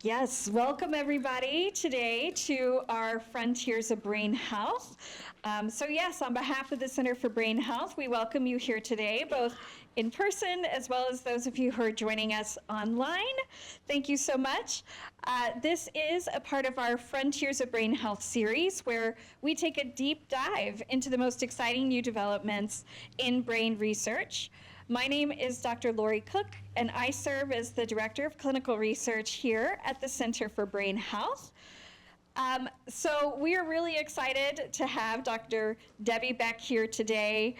Yes, welcome everybody today to our Frontiers of Brain Health. So yes, on behalf of the Center for Brain Health, we welcome you here today, both in person as well as those of you who are joining us online. Thank you so much. This is a part of our Frontiers of Brain Health series where we take a deep dive into the most exciting new developments in brain research. My name is Dr. Lori Cook, and I serve as the Director of Clinical Research here at the Center for Brain Health. So we are really excited to have Dr. Debbie Beck here today.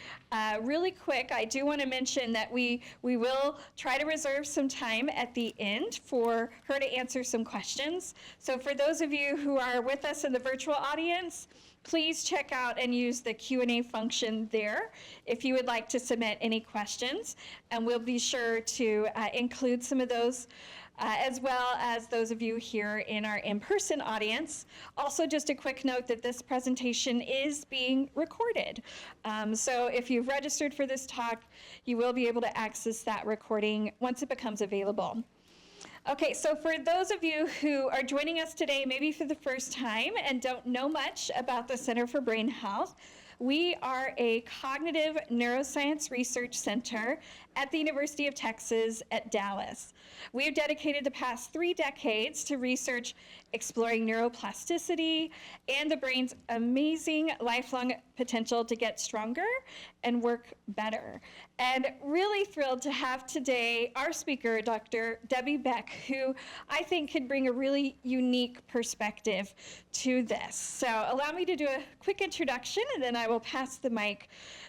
Really quick, I do want to mention that we will try to reserve some time at the end for her to answer some questions. So for those of you who are with us in the virtual audience, please check out and use the Q&A function there if you would like to submit any questions, and we'll be sure to include some of those as well as those of you here in our in-person audience. Also, just a quick note that this presentation is being recorded. So if you've registered for this talk, you will be able to access that recording once it becomes available. Okay, so for those of you who are joining us today, maybe for the first time and don't know much about the Center for Brain Health, we are a cognitive neuroscience research center at the University of Texas at Dallas. We have dedicated the past 3 decades to research exploring neuroplasticity and the brain's amazing lifelong potential to get stronger and work better. And really thrilled to have today our speaker, Dr. Debbie Beck, who I think could bring a really unique perspective to this. So allow me to do a quick introduction, and then I will pass the mic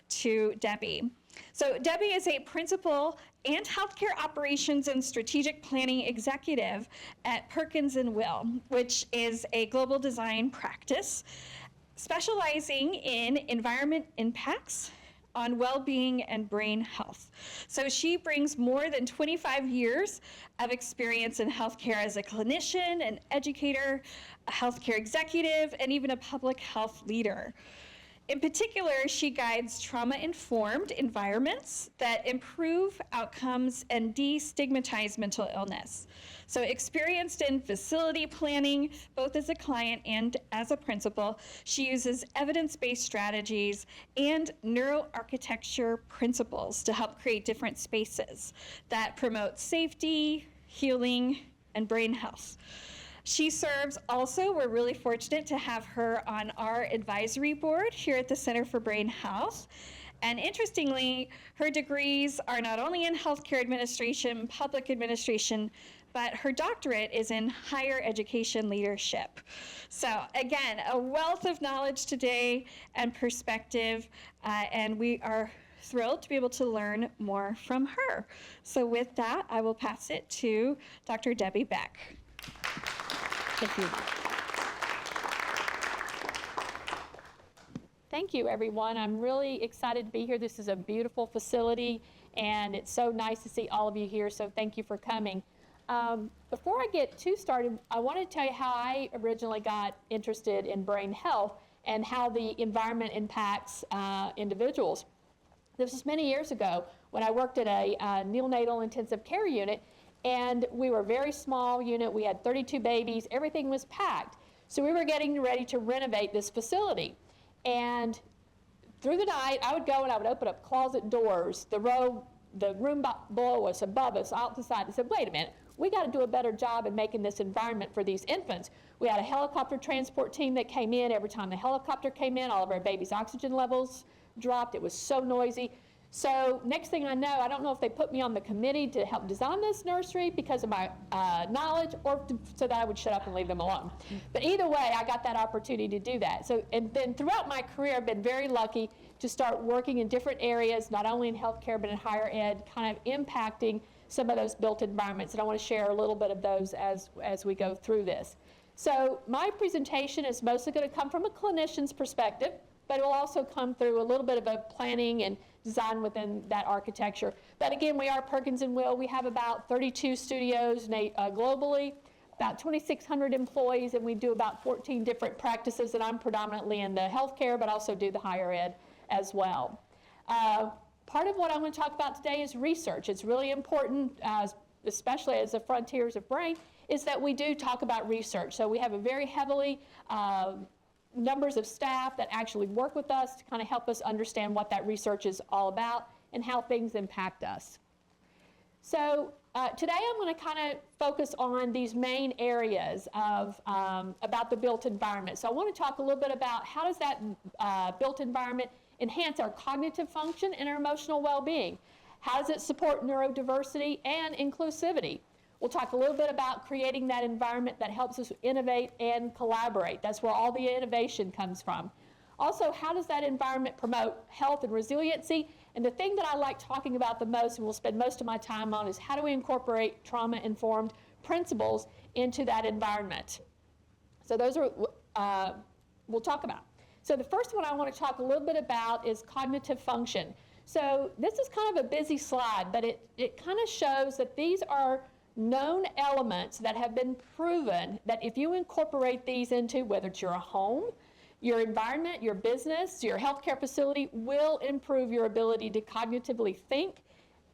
to Debbie. So Debbie is a principal and healthcare operations and strategic planning executive at Perkins & Will, which is a global design practice specializing in environment impacts on well-being and brain health. So she brings more than 25 years of experience in healthcare as a clinician, an educator, a healthcare executive, and even a public health leader. In particular, she guides trauma-informed environments that improve outcomes and destigmatize mental illness. So experienced in facility planning, both as a client and as a principal, she uses evidence-based strategies and neuroarchitecture principles to help create different spaces that promote safety, healing, and brain health. She serves also, we're really fortunate to have her on our advisory board here at the Center for Brain Health. And interestingly, her degrees are not only in healthcare administration, public administration, but her doctorate is in higher education leadership. So again, a wealth of knowledge today and perspective, and we are thrilled to be able to learn more from her. So with that, I will pass it to Dr. Debbie Beck. Thank you. Thank you, everyone. I'm really excited to be here. This is a beautiful facility, and it's so nice to see all of you here, so thank you for coming. Before I get too started, I want to tell you how I originally got interested in brain health and how the environment impacts individuals. This was many years ago when I worked at a neonatal intensive care unit, and we were a very small unit. We had 32 babies. Everything was packed. So we were getting ready to renovate this facility. And through the night, I would go and I would open up closet doors. The room below us, above us, out the side. I said, wait a minute, we got to do a better job in making this environment for these infants. We had a helicopter transport team that came in. Every time the helicopter came in, all of our babies' oxygen levels dropped. It was so noisy. So next thing I know, I don't know if they put me on the committee to help design this nursery because of my knowledge, or so that I would shut up and leave them alone. But either way, I got that opportunity to do that. So, and then throughout my career, I've been very lucky to start working in different areas, not only in healthcare, but in higher ed, kind of impacting some of those built environments. And I want to share a little bit of those as we go through this. So my presentation is mostly going to come from a clinician's perspective, but it will also come through a little bit of a planning and design within that architecture. But again, we are Perkins & Will. We have about 32 studios globally, about 2,600 employees, and we do about 14 different practices, and I'm predominantly in the healthcare, but also do the higher ed as well. Part of what I'm going to talk about today is research. It's really important especially as the Frontiers of Brain, is that we do talk about research. So we have a very heavily numbers of staff that actually work with us to kind of help us understand what that research is all about and how things impact us. So today I'm going to kind of focus on these main areas of about the built environment. So I want to talk a little bit about how does that built environment enhance our cognitive function and our emotional well-being. How does it support neurodiversity and inclusivity? We'll talk a little bit about creating that environment that helps us innovate and collaborate. That's where all the innovation comes from. Also, how does that environment promote health and resiliency? And the thing that I like talking about the most, and we'll spend most of my time on, is how do we incorporate trauma-informed principles into that environment? So those are, we'll talk about. So the first one I want to talk a little bit about is cognitive function. So this is kind of a busy slide, but it kind of shows that these are known elements that have been proven that if you incorporate these into, whether it's your home, your environment, your business, your healthcare facility, will improve your ability to cognitively think,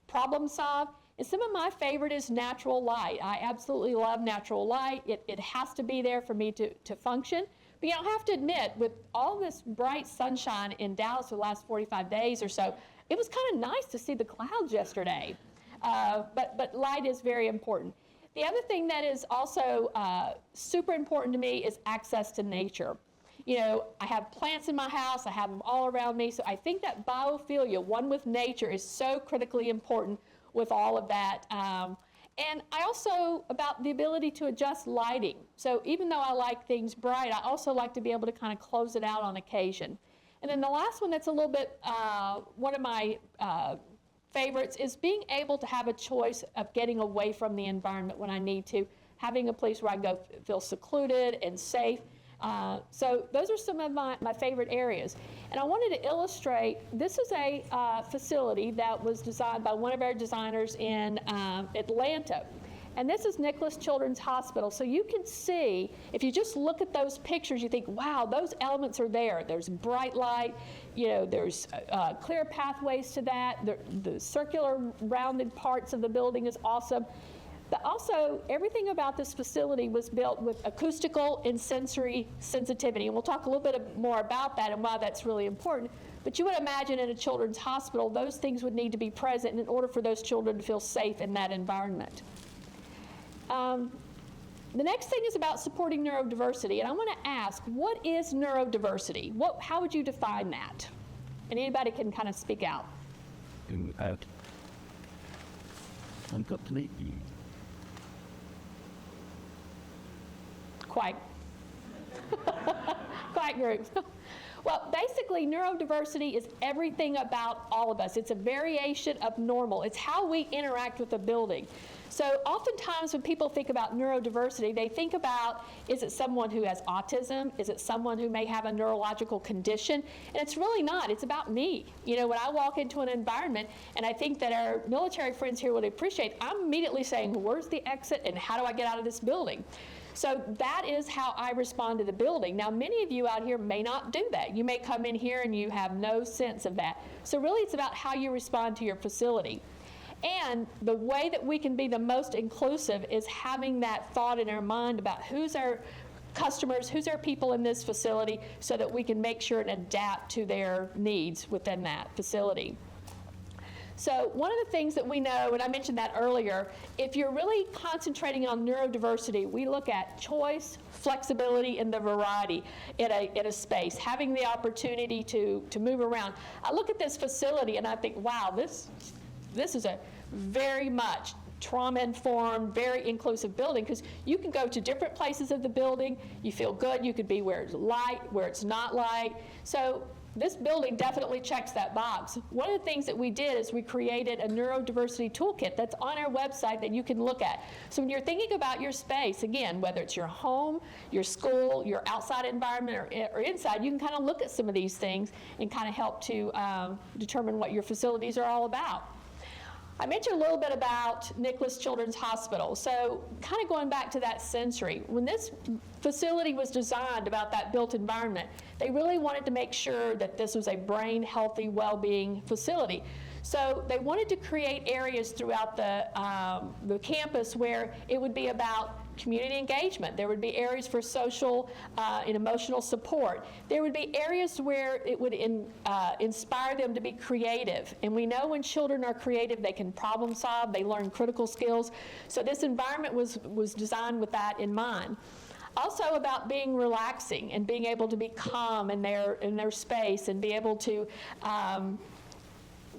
problem solve. And some of my favorite is natural light. I absolutely love natural light. It has to be there for me to function. But you know, I have to admit, with all this bright sunshine in Dallas for the last 45 days or so, it was kind of nice to see the clouds yesterday. But light is very important. The other thing that is also super important to me is access to nature. You know, I have plants in my house, I have them all around me, so I think that biophilia, one with nature, is so critically important with all of that. And I also, about the ability to adjust lighting. So even though I like things bright, I also like to be able to kind of close it out on occasion. And then the last one that's a little bit, one of my favorites is being able to have a choice of getting away from the environment when I need to, having a place where I go feel secluded and safe. So those are some of my favorite areas. And I wanted to illustrate, this is a facility that was designed by one of our designers in Atlanta. And this is Nicholas Children's Hospital. So you can see, if you just look at those pictures, you think, wow, those elements are there. There's bright light, you know, there's clear pathways to that. The circular rounded parts of the building is awesome. But also, everything about this facility was built with acoustical and sensory sensitivity. And we'll talk a little bit more about that and why that's really important. But you would imagine in a children's hospital, those things would need to be present in order for those children to feel safe in that environment. The next thing is about supporting neurodiversity. And I want to ask, what is neurodiversity? How would you define that? And anybody can kind of speak out. Quiet. Quiet group. Well, basically, neurodiversity is everything about all of us. It's a variation of normal. It's how we interact with the building. So oftentimes when people think about neurodiversity, they think about, is it someone who has autism? Is it someone who may have a neurological condition? And it's really not. It's about me. You know, when I walk into an environment, and I think that our military friends here would appreciate, I'm immediately saying, where's the exit and how do I get out of this building? So that is how I respond to the building. Now, many of you out here may not do that. You may come in here and you have no sense of that. So really, it's about how you respond to your facility. And the way that we can be the most inclusive is having that thought in our mind about who's our customers, who's our people in this facility, so that we can make sure and adapt to their needs within that facility. So one of the things that we know, and I mentioned that earlier, if you're really concentrating on neurodiversity, we look at choice, flexibility, and the variety in a space, having the opportunity to move around. I look at this facility and I think, wow, this is a very much trauma-informed, very inclusive building, because you can go to different places of the building, you feel good, you could be where it's light, where it's not light. So this building definitely checks that box. One of the things that we did is we created a neurodiversity toolkit that's on our website that you can look at. So when you're thinking about your space, again, whether it's your home, your school, your outside environment, or inside, you can kind of look at some of these things and kind of help to determine what your facilities are all about. I mentioned a little bit about Nicholas Children's Hospital. So kind of going back to that sensory, when this facility was designed about that built environment, they really wanted to make sure that this was a brain healthy, well-being facility. So they wanted to create areas throughout the campus where it would be about community engagement. There would be areas for social and emotional support. There would be areas where it would inspire them to be creative. And we know when children are creative, they can problem solve, they learn critical skills. So this environment was designed with that in mind. Also about being relaxing and being able to be calm in their space and be able to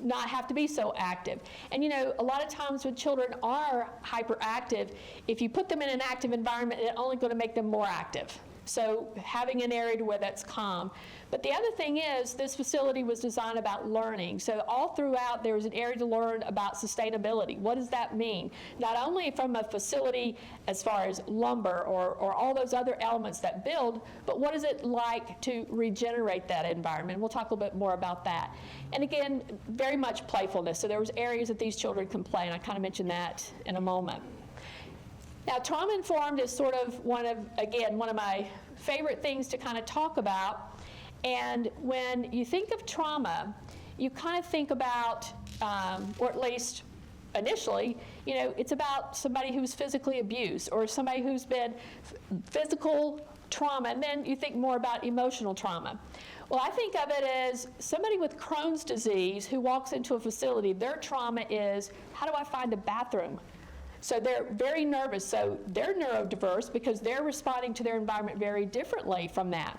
not have to be so active. And a lot of times when children are hyperactive, if you put them in an active environment, it's only going to make them more active. So having an area where that's calm. But the other thing is, this facility was designed about learning. So all throughout, there was an area to learn about sustainability. What does that mean? Not only from a facility as far as lumber or all those other elements that build, but what is it like to regenerate that environment? We'll talk a little bit more about that. And again, very much playfulness. So there was areas that these children can play, and I kind of mentioned that in a moment. Now, trauma-informed is sort of one of my favorite things to kind of talk about. And when you think of trauma, you kind of think about, or at least initially, it's about somebody who's physically abused or somebody who's been physical trauma, and then you think more about emotional trauma. Well, I think of it as somebody with Crohn's disease who walks into a facility, their trauma is, how do I find a bathroom? So they're very nervous. So they're neurodiverse because they're responding to their environment very differently from that.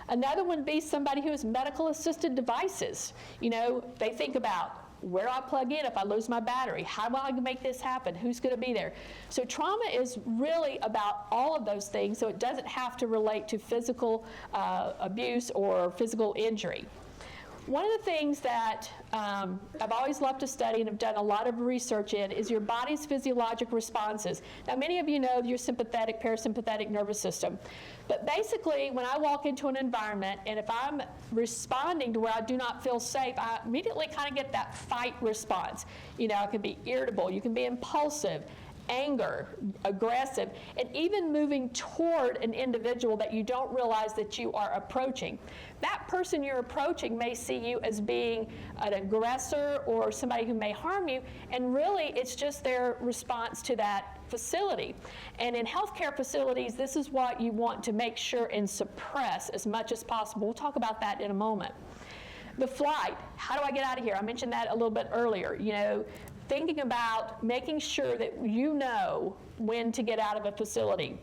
Another one would be somebody who has medical assisted devices. They think about, where do I plug in if I lose my battery? How do I make this happen? Who's going to be there? So trauma is really about all of those things, so it doesn't have to relate to physical abuse or physical injury. One of the things that I've always loved to study and have done a lot of research in is your body's physiologic responses. Now, many of you know your sympathetic, parasympathetic nervous system. But basically, when I walk into an environment, and if I'm responding to where I do not feel safe, I immediately kind of get that fight response. I can be irritable, you can be impulsive, anger, aggressive, and even moving toward an individual that you don't realize that you are approaching. That person you're approaching may see you as being an aggressor or somebody who may harm you, and really it's just their response to that facility. And in healthcare facilities, this is what you want to make sure and suppress as much as possible. We'll talk about that in a moment. The flight, how do I get out of here? I mentioned that a little bit earlier. Thinking about making sure that you know when to get out of a facility.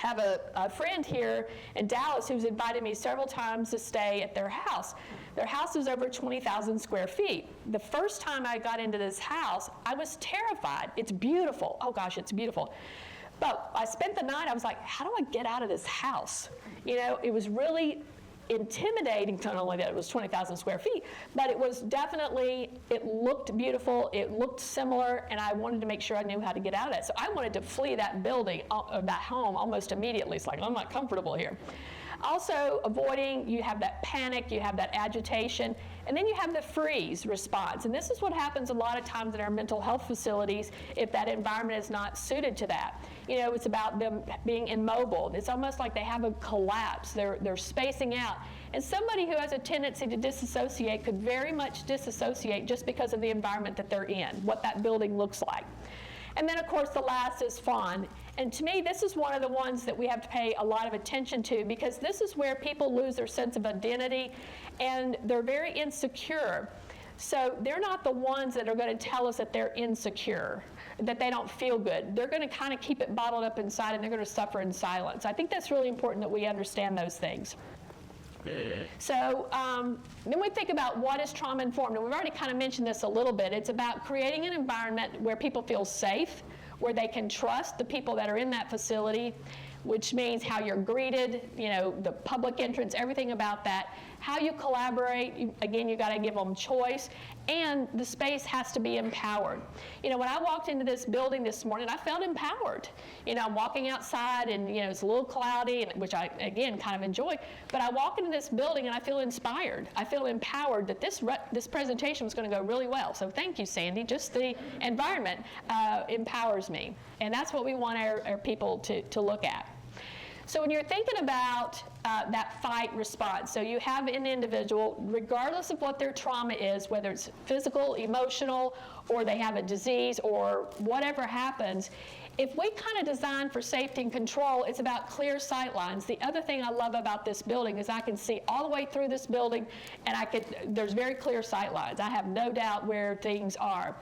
I have a friend here in Dallas who's invited me several times to stay at their house. Their house is over 20,000 square feet. The first time I got into this house, I was terrified. It's beautiful. Oh gosh, it's beautiful. But I spent the night, I was like, how do I get out of this house? It was really intimidating, not only that it was 20,000 square feet, but it was definitely, it looked beautiful, it looked similar, and I wanted to make sure I knew how to get out of that. So I wanted to flee that building, that home, almost immediately. It's like, I'm not comfortable here. Also avoiding, you have that panic, you have that agitation, and then you have the freeze response. And this is what happens a lot of times in our mental health facilities if that environment is not suited to that. It's about them being immobile. It's almost like they have a collapse. They're spacing out. And somebody who has a tendency to disassociate could very much disassociate just because of the environment that they're in, what that building looks like. And then, of course, the last is fawn. And to me, this is one of the ones that we have to pay a lot of attention to, because this is where people lose their sense of identity, and they're very insecure. So they're not the ones that are going to tell us that they're insecure, that they don't feel good. They're going to kind of keep it bottled up inside, and they're going to suffer in silence. I think that's really important that we understand those things. So then we think about what is trauma-informed, and we've already kind of mentioned this a little bit. It's about creating an environment where people feel safe, where they can trust the people that are in that facility, which means how you're greeted, the public entrance, everything about that. how you collaborate. Again, you got to give them choice, and the space has to be empowered. You know, when I walked into this building this morning, I felt empowered. You know, I'm walking outside, and you know, it's a little cloudy, and which I again kind of enjoy. But I walk into this building, and I feel inspired. I feel empowered that this presentation was going to go really well. So thank you, Sandy. Just the environment empowers me, and that's what we want our people to look at. So when you're thinking about that fight response, so you have an individual, regardless of what their trauma is, whether it's physical, emotional, or they have a disease, or whatever happens, if we kind of design for safety and control, it's about clear sight lines. The other thing I love about this building is I can see all the way through this building, and there's very clear sight lines. I have no doubt where things are.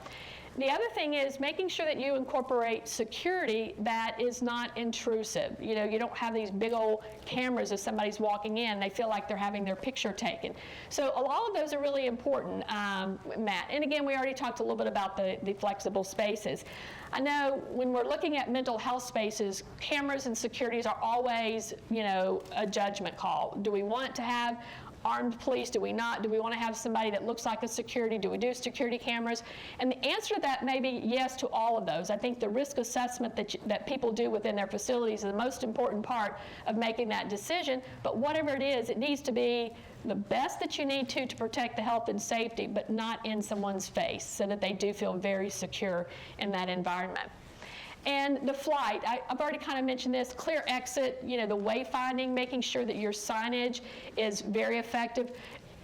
The other thing is making sure that you incorporate security that is not intrusive. You know, you don't have these big old cameras as somebody's walking in, they feel like they're having their picture taken. So all of those are really important, Matt. And again, we already talked a little bit about the flexible spaces. I know when we're looking at mental health spaces, cameras and securities are always, you know, a judgment call. Do we want to have armed police? Do we not? Do we want to have somebody that looks like a security? Do we do security cameras? And the answer to that may be yes to all of those. I think the risk assessment that people do within their facilities is the most important part of making that decision. But whatever it is, it needs to be the best that you need to protect the health and safety, but not in someone's face, so that they do feel very secure in that environment. And the flight, I've already kind of mentioned this, clear exit, you know, the wayfinding, making sure that your signage is very effective.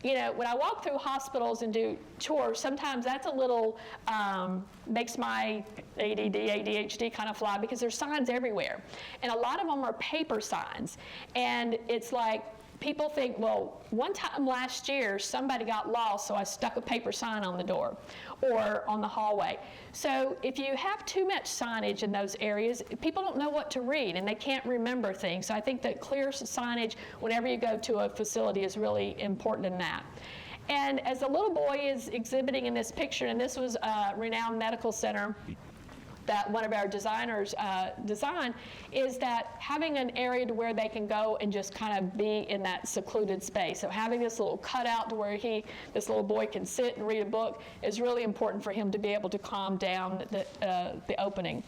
You know, when I walk through hospitals and do tours, sometimes that's a little, makes my ADD, ADHD kind of fly, because there's signs everywhere. And a lot of them are paper signs. And it's like, people think, well, one time last year, somebody got lost, so I stuck a paper sign on the door or on the hallway. So if you have too much signage in those areas, people don't know what to read, and they can't remember things. So I think that clear signage whenever you go to a facility is really important in that. And as the little boy is exhibiting in this picture, and this was a renowned medical center that one of our designers designed, is that having an area to where they can go and just kind of be in that secluded space. So having this little cutout to where this little boy can sit and read a book is really important for him to be able to calm down the opening.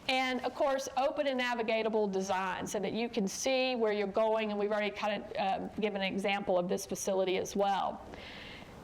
And of course, open and navigatable design so that you can see where you're going, and we've already kind of given an example of this facility as well.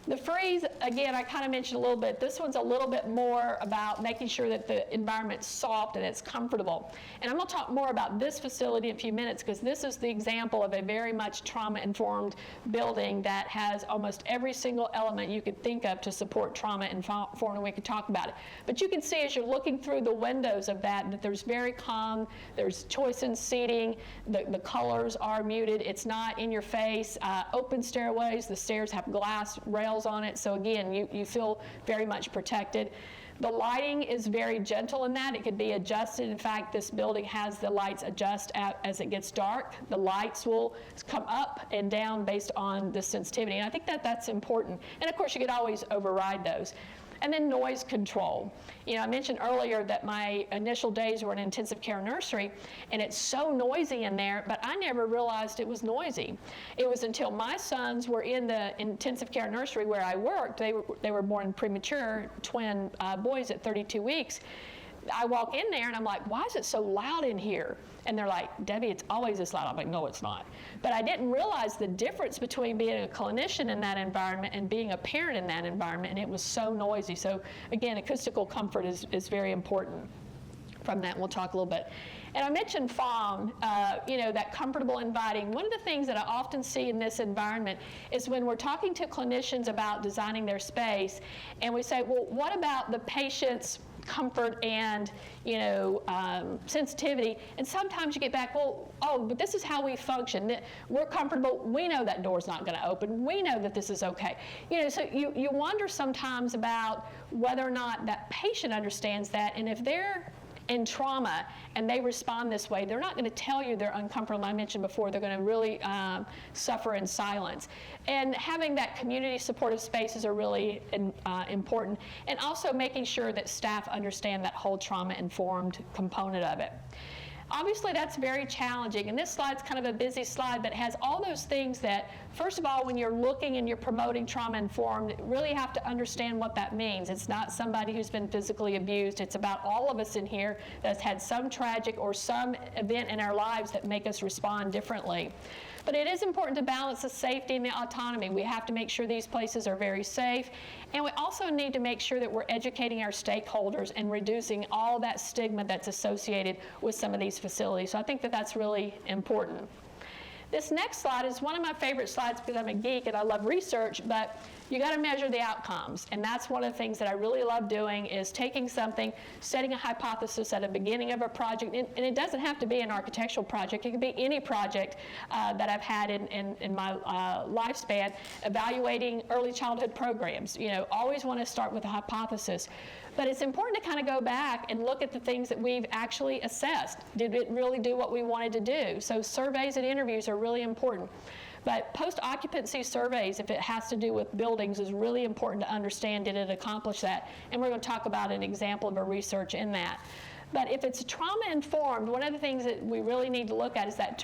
The freeze, again, I kind of mentioned a little bit. This one's a little bit more about making sure that the environment's soft and it's comfortable. And I'm going to talk more about this facility in a few minutes, because this is the example of a very much trauma-informed building that has almost every single element you could think of to support trauma-informed, and we could talk about it. But you can see as you're looking through the windows of that there's very calm, there's choice in seating, the colors are muted, it's not in your face, open stairways, the stairs have glass rails on it, so again, you feel very much protected. The lighting is very gentle in that. It could be adjusted. In fact, this building has the lights adjust as it gets dark. The lights will come up and down based on the sensitivity, and I think that's important. And of course, you could always override those. And then noise control. You know, I mentioned earlier that my initial days were in intensive care nursery, and it's so noisy in there, but I never realized it was noisy. It was until my sons were in the intensive care nursery where I worked. They were born premature, twin boys at 32 weeks. I walk in there and I'm like, why is it so loud in here? And they're like, Debbie, it's always this loud. I'm like, no, it's not. But I didn't realize the difference between being a clinician in that environment and being a parent in that environment, and it was so noisy. So again, acoustical comfort is very important from that. We'll talk a little bit. And I mentioned FOM, you know, that comfortable, inviting. One of the things that I often see in this environment is when we're talking to clinicians about designing their space, and we say, well, what about the patient's comfort and, you know, sensitivity? And sometimes you get back, well, oh, but this is how we function. We're comfortable. We know that door's not going to open. We know that this is okay. You know, so you wonder sometimes about whether or not that patient understands that, and if they're in trauma and they respond this way, they're not going to tell you they're uncomfortable. I mentioned before, they're going to really suffer in silence. And having that community supportive spaces are really important, and also making sure that staff understand that whole trauma-informed component of it. Obviously, that's very challenging, and this slide's kind of a busy slide, but it has all those things that, first of all, when you're looking and you're promoting trauma-informed, you really have to understand what that means. It's not somebody who's been physically abused. It's about all of us in here that's had some tragic or some event in our lives that make us respond differently. But it is important to balance the safety and the autonomy. We have to make sure these places are very safe. And we also need to make sure that we're educating our stakeholders and reducing all that stigma that's associated with some of these facilities. So I think that that's really important. This next slide is one of my favorite slides because I'm a geek and I love research, but you got to measure the outcomes. And that's one of the things that I really love doing is taking something, setting a hypothesis at the beginning of a project, and it doesn't have to be an architectural project. It can be any project that I've had in my lifespan, evaluating early childhood programs. You know, always want to start with a hypothesis. But it's important to kind of go back and look at the things that we've actually assessed. Did it really do what we wanted to do? So surveys and interviews are really important. But post-occupancy surveys, if it has to do with buildings, is really important to understand, did it accomplish that? And we're going to talk about an example of a research in that. But if it's trauma-informed, one of the things that we really need to look at is that,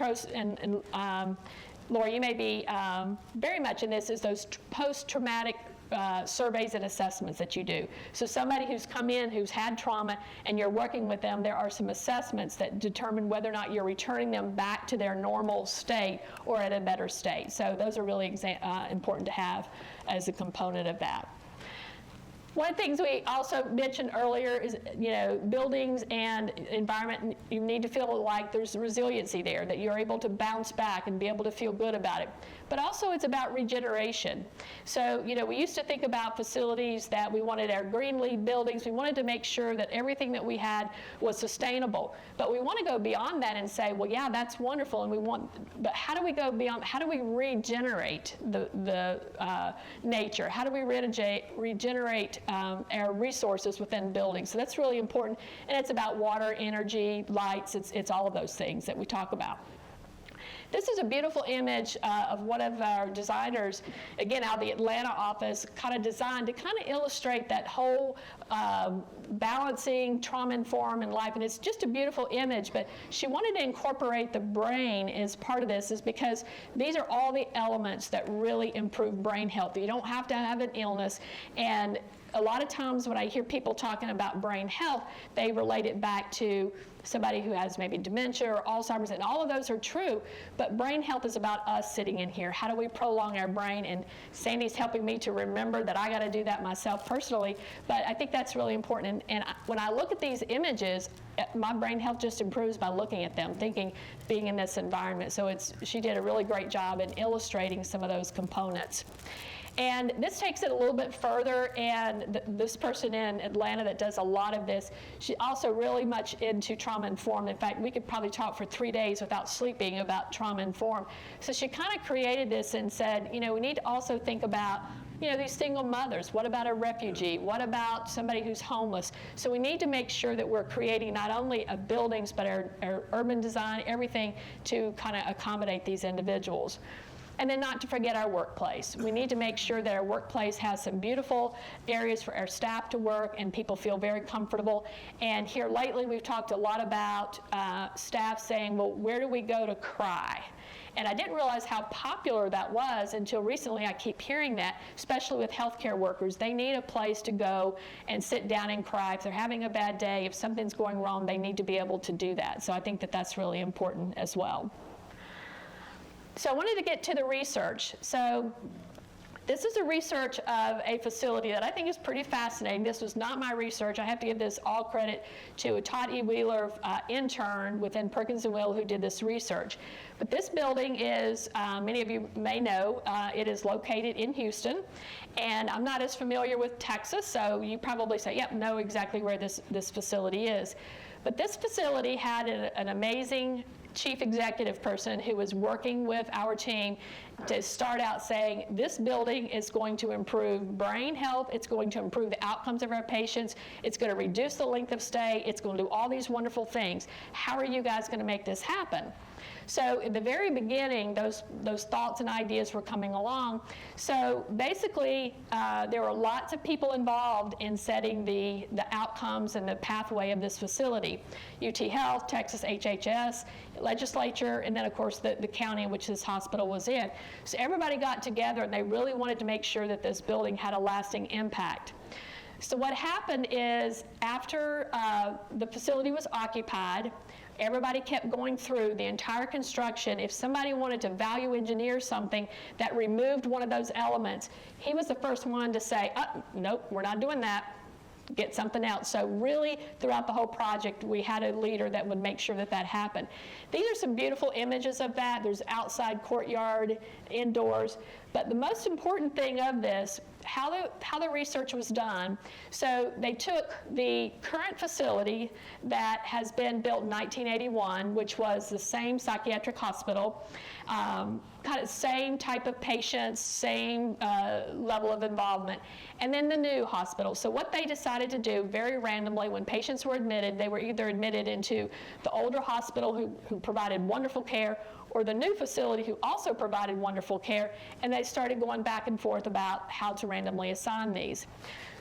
Laura, you may be very much in this, is those post-traumatic surveys and assessments that you do. So somebody who's come in who's had trauma and you're working with them, there are some assessments that determine whether or not you're returning them back to their normal state or at a better state. So those are really important to have as a component of that. One of the things we also mentioned earlier is, you know, buildings and environment, you need to feel like there's resiliency there, that you're able to bounce back and be able to feel good about it. But also it's about regeneration. So, you know, we used to think about facilities that we wanted our green lead buildings. We wanted to make sure that everything that we had was sustainable. But we want to go beyond that and say, well, yeah, that's wonderful, and we want, but how do we go beyond, how do we regenerate the nature? How do we regenerate our resources within buildings? So that's really important. And it's about water, energy, lights. It's all of those things that we talk about. This is a beautiful image of one of our designers, again, out of the Atlanta office, kind of designed to kind of illustrate that whole balancing trauma-informed in life. And it's just a beautiful image, but she wanted to incorporate the brain as part of this, is because these are all the elements that really improve brain health. You don't have to have an illness. And a lot of times when I hear people talking about brain health, they relate it back to somebody who has maybe dementia or Alzheimer's, and all of those are true, but brain health is about us sitting in here. How do we prolong our brain? And Sandy's helping me to remember that I got to do that myself personally, but I think that's really important. And when I look at these images, my brain health just improves by looking at them, thinking, being in this environment. So she did a really great job in illustrating some of those components. And this takes it a little bit further, and this person in Atlanta that does a lot of this, she's also really much into trauma-informed. In fact, we could probably talk for 3 days without sleeping about trauma-informed. So she kind of created this and said, you know, we need to also think about, you know, these single mothers. What about a refugee? What about somebody who's homeless? So we need to make sure that we're creating not only buildings, but our urban design, everything to kind of accommodate these individuals. And then not to forget our workplace. We need to make sure that our workplace has some beautiful areas for our staff to work and people feel very comfortable. And here lately we've talked a lot about staff saying, well, where do we go to cry? And I didn't realize how popular that was until recently. I keep hearing that, especially with healthcare workers. They need a place to go and sit down and cry. If they're having a bad day, if something's going wrong, they need to be able to do that. So I think that that's really important as well. So I wanted to get to the research. So this is a research of a facility that I think is pretty fascinating. This was not my research. I have to give this all credit to a Todd E. Wheeler intern within Perkins & Will who did this research. But this building is, many of you may know, it is located in Houston. And I'm not as familiar with Texas, so you probably say, yep, know exactly where this facility is. But this facility had an amazing chief executive person who was working with our team to start out saying, this building is going to improve brain health, it's going to improve the outcomes of our patients, it's going to reduce the length of stay, it's going to do all these wonderful things. How are you guys going to make this happen? So in the very beginning, those thoughts and ideas were coming along. So basically, there were lots of people involved in setting the outcomes and the pathway of this facility. UT Health, Texas HHS, legislature, and then of course the county in which this hospital was in. So everybody got together and they really wanted to make sure that this building had a lasting impact. So what happened is after the facility was occupied, everybody kept going through the entire construction. If somebody wanted to value engineer something that removed one of those elements, he was the first one to say, nope, we're not doing that. Get something else. So really, throughout the whole project, we had a leader that would make sure that that happened. These are some beautiful images of that. There's outside courtyard, indoors. But the most important thing of this, how the research was done, so they took the current facility that has been built in 1981, which was the same psychiatric hospital, kind of same type of patients, same level of involvement, and then the new hospital. So what they decided to do very randomly, when patients were admitted, they were either admitted into the older hospital who provided wonderful care, or the new facility who also provided wonderful care, and they started going back and forth about how to randomly assign these.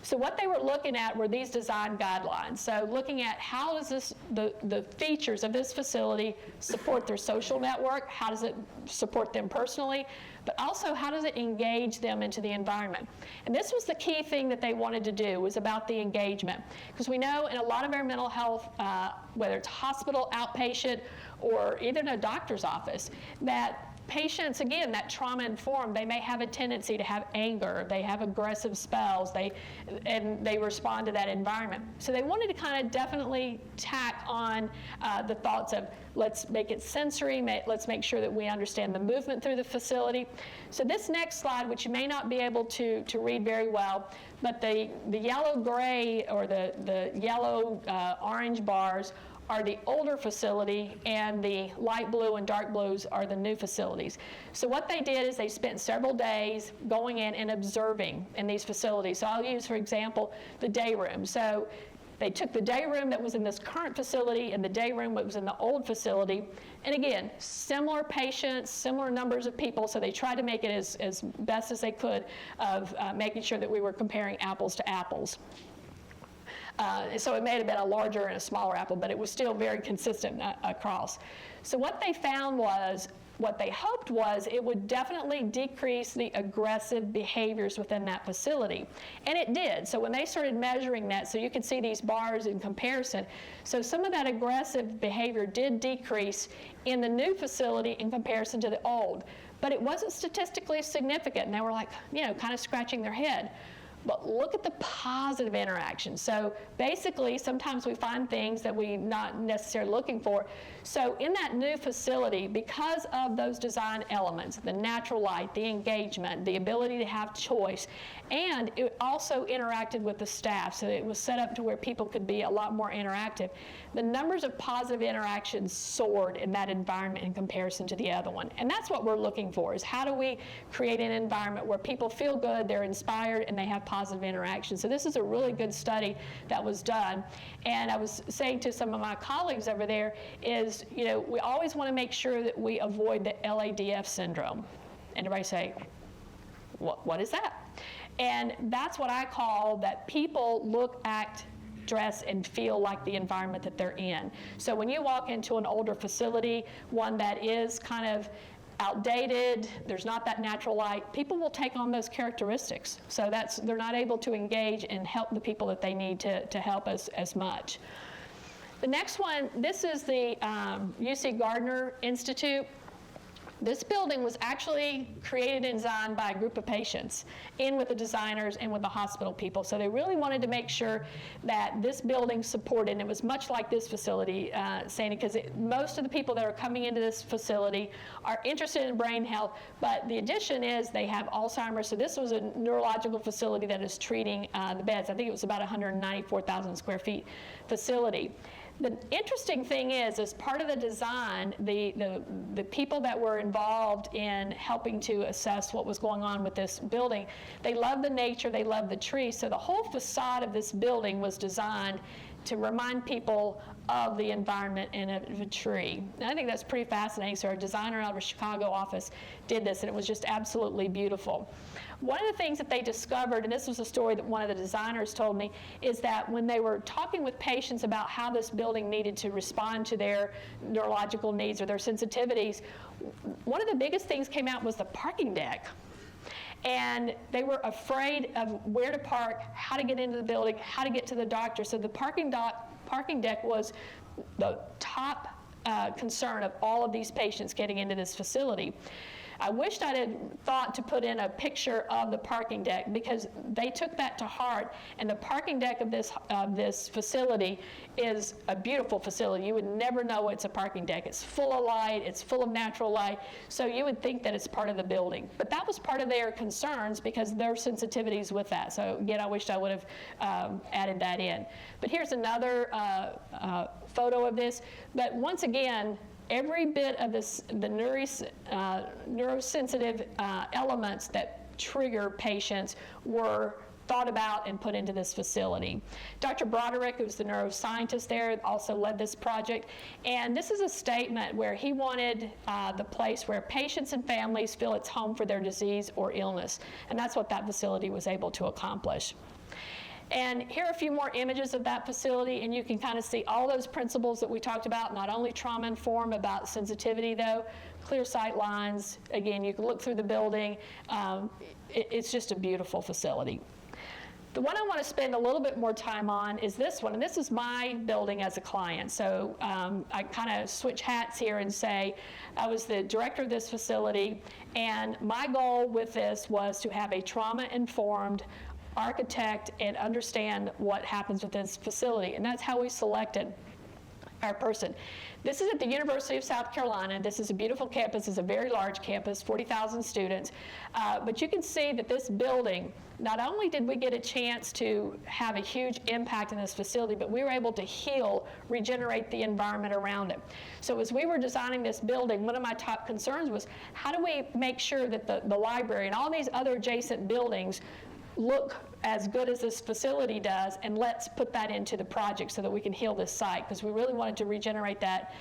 So what they were looking at were these design guidelines. So looking at how does the features of this facility support their social network, how does it support them personally, but also how does it engage them into the environment. And this was the key thing that they wanted to do, was about the engagement. Because we know in a lot of our mental health, whether it's hospital, outpatient, or even a doctor's office, that patients, again, that trauma-informed, they may have a tendency to have anger, they have aggressive spells, and they respond to that environment. So they wanted to kind of definitely tack on the thoughts of, let's make it sensory, let's make sure that we understand the movement through the facility. So this next slide, which you may not be able to read very well, but the yellow-gray or the yellow-orange bars are the older facility, and the light blue and dark blues are the new facilities. So what they did is they spent several days going in and observing in these facilities. So I'll use, for example, the day room. So they took the day room that was in this current facility and the day room that was in the old facility. And again, similar patients, similar numbers of people, so they tried to make it as best as they could of making sure that we were comparing apples to apples. So it may have been a larger and a smaller apple, but it was still very consistent across. So what they found was, what they hoped was it would definitely decrease the aggressive behaviors within that facility. And it did. So when they started measuring that, so you can see these bars in comparison, so some of that aggressive behavior did decrease in the new facility in comparison to the old. But it wasn't statistically significant, and they were like, kind of scratching their head. But look at the positive interaction. So basically, sometimes we find things that we're not necessarily looking for. So in that new facility, because of those design elements, the natural light, the engagement, the ability to have choice, and it also interacted with the staff, so it was set up to where people could be a lot more interactive. The numbers of positive interactions soared in that environment in comparison to the other one. And that's what we're looking for, is how do we create an environment where people feel good, they're inspired, and they have positive interaction. So this is a really good study that was done. And I was saying to some of my colleagues over there is, we always want to make sure that we avoid the LADF syndrome. And everybody say, what is that? And that's what I call that people look, act, dress, and feel like the environment that they're in. So when you walk into an older facility, one that is kind of outdated, there's not that natural light, people will take on those characteristics. So they're not able to engage and help the people that they need to help as much. The next one, this is the UC Gardner Institute. This building was actually created and designed by a group of patients, in with the designers and with the hospital people. So they really wanted to make sure that this building supported, and it was much like this facility, Sandy, because most of the people that are coming into this facility are interested in brain health, but the addition is they have Alzheimer's. So this was a neurological facility that is treating the beds. I think it was about 194,000 square feet facility. The interesting thing is, as part of the design, the people that were involved in helping to assess what was going on with this building, they loved the nature, they loved the trees, so the whole facade of this building was designed to remind people of the environment and of a tree. And I think that's pretty fascinating. So our designer out of our Chicago office did this, and it was just absolutely beautiful. One of the things that they discovered, and this was a story that one of the designers told me, is that when they were talking with patients about how this building needed to respond to their neurological needs or their sensitivities, one of the biggest things came out was the parking deck. And they were afraid of where to park, how to get into the building, how to get to the doctor. So the parking deck was the top concern of all of these patients getting into this facility. I wished I had thought to put in a picture of the parking deck, because they took that to heart, and the parking deck of this facility is a beautiful facility. You would never know it's a parking deck. It's full of light, it's full of natural light, so you would think that it's part of the building. But that was part of their concerns because their sensitivities with that. So again, I wished I would have added that in. But here's another photo of this. But once again, every bit of this, the neurosensitive elements that trigger patients were thought about and put into this facility. Dr. Broderick, who's the neuroscientist there, also led this project. And this is a statement where he wanted the place where patients and families feel it's home for their disease or illness. And that's what that facility was able to accomplish. And here are a few more images of that facility, and you can kind of see all those principles that we talked about, not only trauma-informed about sensitivity though, clear sight lines. Again, you can look through the building. It's just a beautiful facility. The one I want to spend a little bit more time on is this one, and this is my building as a client. So I kind of switch hats here and say I was the director of this facility, and my goal with this was to have a trauma-informed architect and understand what happens with this facility. And that's how we selected our person. This is at the University of South Carolina. This is a beautiful campus. It's a very large campus, 40,000 students. But you can see that this building, not only did we get a chance to have a huge impact in this facility, but we were able to heal, regenerate the environment around it. So as we were designing this building, one of my top concerns was, how do we make sure that the library and all these other adjacent buildings look as good as this facility does, and let's put that into the project so that we can heal this site, because we really wanted to regenerate that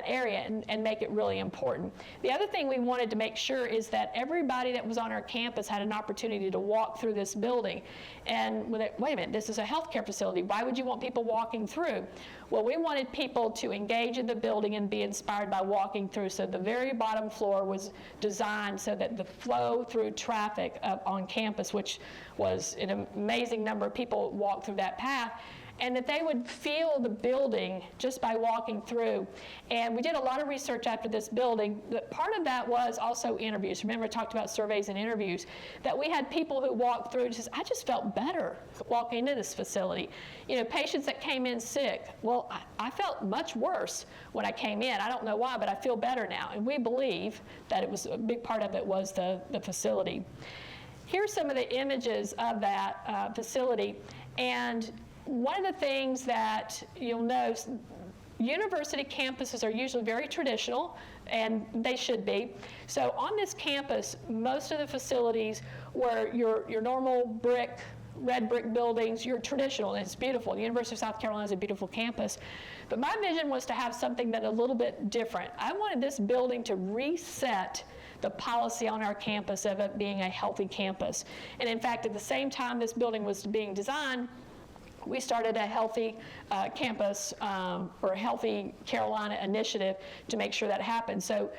area and make it really important. The other thing we wanted to make sure is that everybody that was on our campus had an opportunity to walk through this building. And wait a minute, this is a healthcare facility. Why would you want people walking through? Well, we wanted people to engage in the building and be inspired by walking through. So the very bottom floor was designed so that the flow through traffic on campus, which was an amazing number of people walk through that path, and that they would feel the building just by walking through. And we did a lot of research after this building. But part of that was also interviews. Remember, I talked about surveys and interviews, that we had people who walked through and says, I just felt better walking into this facility. You know, patients that came in sick, well, I felt much worse when I came in. I don't know why, but I feel better now. And we believe that it was a big part of it was the facility. Here's some of the images of that facility. And one of the things that you'll notice, university campuses are usually very traditional, and they should be. So on this campus, most of the facilities were your normal red brick buildings, your traditional, and it's beautiful. The University of South Carolina is a beautiful campus. But my vision was to have something that a little bit different. I wanted this building to reset the policy on our campus of it being a healthy campus. And in fact, at the same time this building was being designed, we started a healthy campus or a healthy Carolina initiative to make sure that happened. So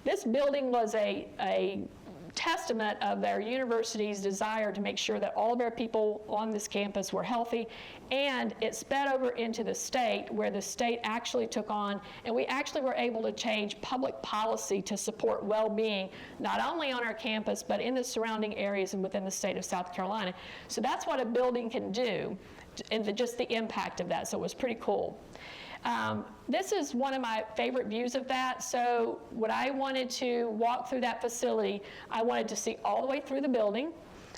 this building was a testament of their university's desire to make sure that all of our people on this campus were healthy, and it sped over into the state, where the state actually took on, and we actually were able to change public policy to support well-being, not only on our campus, but in the surrounding areas and within the state of South Carolina. So that's what a building can do, and just the impact of that. So it was pretty cool. This is one of my favorite views of that. So when I wanted to walk through that facility, I wanted to see all the way through the building.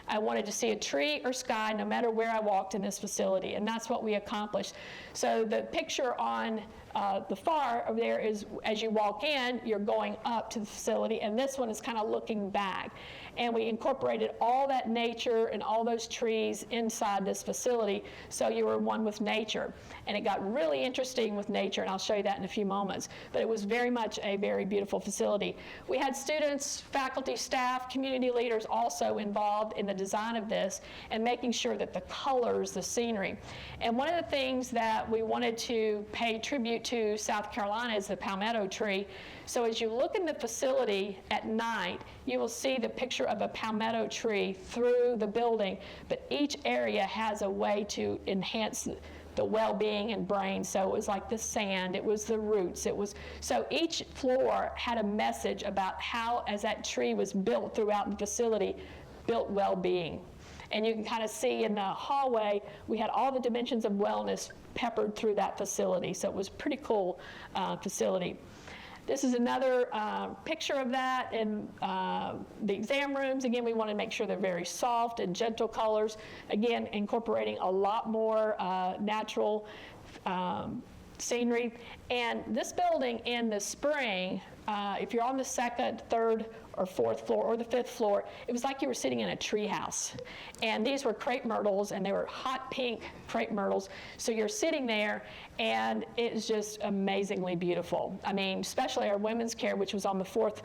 I wanted to see a tree or sky no matter where I walked in this facility, and that's what we accomplished. So the picture on The far over there is, as you walk in, you're going up to the facility, and this one is kind of looking back. And we incorporated all that nature and all those trees inside this facility, so you were one with nature. And it got really interesting with nature, and I'll show you that in a few moments. But it was very much a very beautiful facility. We had students, faculty, staff, community leaders also involved in the design of this and making sure that the colors, the scenery. And one of the things that we wanted to pay tribute to South Carolina is the palmetto tree. So as you look in the facility at night, you will see the picture of a palmetto tree through the building, but each area has a way to enhance the well-being and brain. So it was like the sand, it was the roots, so each floor had a message about how, as that tree was built throughout the facility, built well-being. And you can kind of see in the hallway, we had all the dimensions of wellness peppered through that facility. So it was a pretty cool facility. This is another picture of that in the exam rooms. Again, we want to make sure they're very soft and gentle colors. Again, incorporating a lot more natural scenery. And this building in the spring, if you're on the second, third, or fourth floor, or the fifth floor, it was like you were sitting in a tree house. And these were crepe myrtles, and they were hot pink crepe myrtles. So you're sitting there, and it's just amazingly beautiful. I mean, especially our women's care, which was on the fourth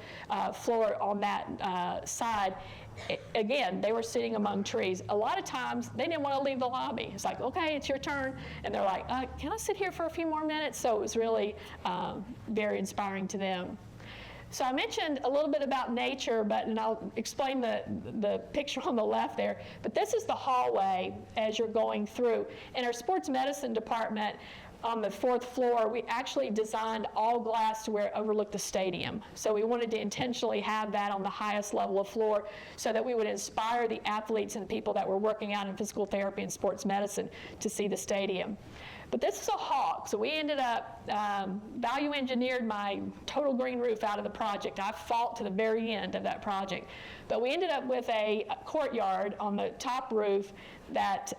floor on that side. Again, they were sitting among trees. A lot of times, they didn't want to leave the lobby. It's like, okay, it's your turn. And they're like, can I sit here for a few more minutes? So it was really very inspiring to them. So I mentioned a little bit about nature, and I'll explain the picture on the left there. But this is the hallway as you're going through. In our sports medicine department, on the fourth floor, we actually designed all glass to where it overlooked the stadium. So we wanted to intentionally have that on the highest level of floor so that we would inspire the athletes and the people that were working out in physical therapy and sports medicine to see the stadium. But this is a hawk, so we ended up value engineered my total green roof out of the project. I fought to the very end of that project. But we ended up with a courtyard on the top roof that